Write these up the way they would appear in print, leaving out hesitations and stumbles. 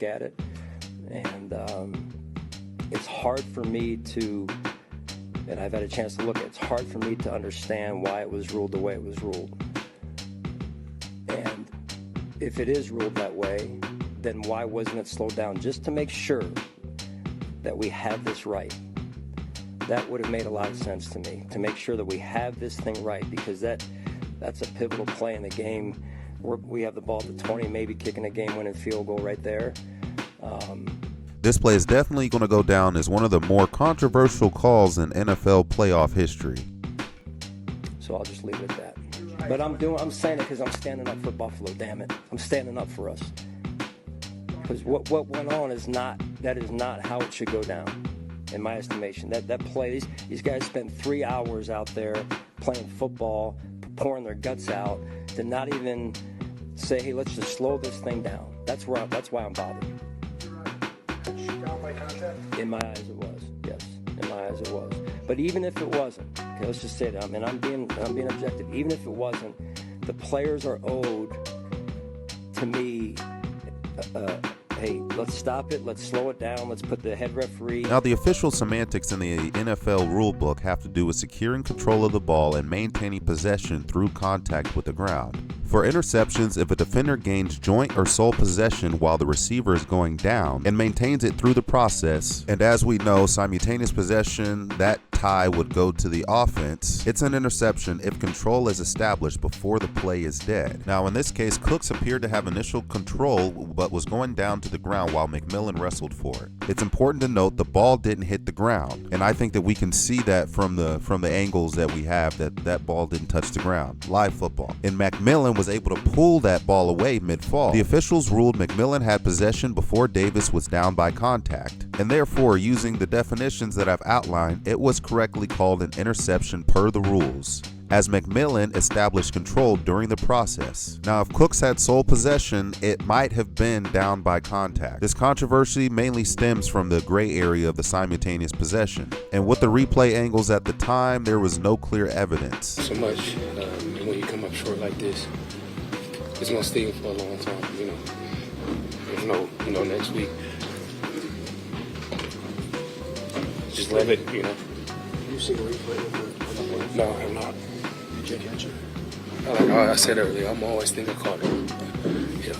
at it, and it's hard for me to, and I've had a chance to look at it, it's hard for me to understand why it was ruled the way it was ruled. And if it is ruled that way, then why wasn't it slowed down just to make sure that we have this right? That would have made a lot of sense to me, to make sure that we have this thing right, because that's a pivotal play in the game. We have the ball at the 20, maybe kicking a game-winning field goal right there. This play is definitely going to go down as one of the more controversial calls in NFL playoff history. So I'll just leave it at that. But I'm saying it because I'm standing up for Buffalo, damn it. I'm standing up for us. Because what went on is not how it should go down, in my estimation. That play, these guys spent 3 hours out there playing football, pouring their guts out, to not even say, hey, let's just slow this thing down. That's why I'm bothered. Down by contact? In my eyes it was, yes. In my eyes it was. But even if it wasn't, okay, let's just say that. I mean, I'm being objective. Even if it wasn't, the players are owed, to me, hey, let's stop it, let's slow it down, let's put the head referee. Now, the official semantics in the NFL rulebook have to do with securing control of the ball and maintaining possession through contact with the ground. For interceptions, if a defender gains joint or sole possession while the receiver is going down and maintains it through the process, and as we know, simultaneous possession, that tie would go to the offense, it's an interception if control is established before the play is dead. Now, in this case, Cooks appeared to have initial control but was going down to the ground while McMillan wrestled for it. It's important to note the ball didn't hit the ground, and I think that we can see that from the angles that we have, that ball didn't touch the ground. Live football. And McMillan was able to pull that ball away mid-fall. The officials ruled McMillan had possession before Davis was down by contact, and therefore, using the definitions that I've outlined, it was correctly called an interception per the rules, as McMillan established control during the process. Now, if Cooks had sole possession, it might have been down by contact. This controversy mainly stems from the gray area of the simultaneous possession, and with the replay angles at the time, there was no clear evidence. So much, and when you come up short like this, it's gonna stay for a long time, you know. There's no, next week. Just let it, you know. You see the replay? No, I'm not. Did you catch it? Like I said earlier, I'm always thinking caught it. Yeah.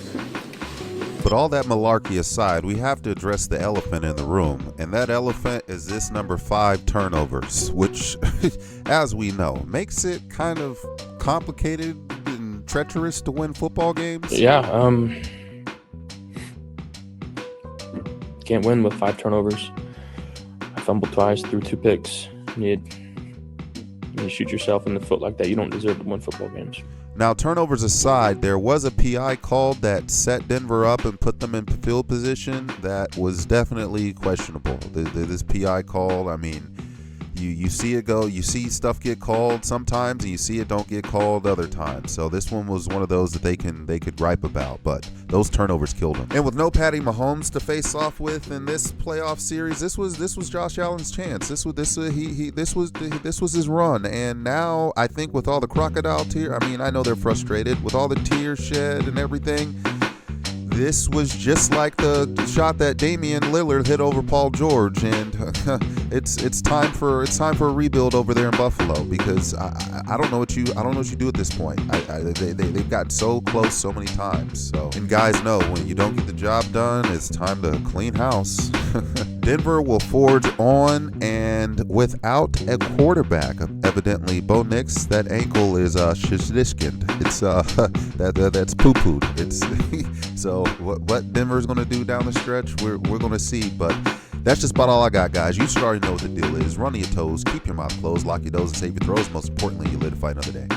But all that malarkey aside, we have to address the elephant in the room, and that elephant is this number 5 turnovers, which, as we know, makes it kind of complicated and treacherous to win football games. Yeah, can't win with 5 turnovers. I fumbled twice, threw 2 picks. You shoot yourself in the foot like that, you don't deserve to win football games. Now, turnovers aside, there was a PI called that set Denver up and put them in field position that was definitely questionable. This PI call, I mean, you see it go, you see stuff get called sometimes, and you see it don't get called other times. So this one was one of those that they could gripe about, but those turnovers killed him. And with no Patty Mahomes to face off with in this playoff series, this was Josh Allen's chance. This was his run. And now I think with all the crocodile tears, I mean, I know they're frustrated with all the tears shed and everything. This was just like the shot that Damian Lillard hit over Paul George, and it's time for a rebuild over there in Buffalo, because I don't know what you do at this point. They've gotten so close so many times. So, and guys know when you don't get the job done, it's time to clean house. Denver will forge on and without a quarterback. Evidently, Bo Nix, that ankle is shishkind. It's that's poo-pooed. It's so what Denver's going to do down the stretch, we're going to see. But that's just about all I got, guys. You should already know what the deal is. Run to your toes, keep your mouth closed, lock your doors, and save your throws. Most importantly, you live to fight another day.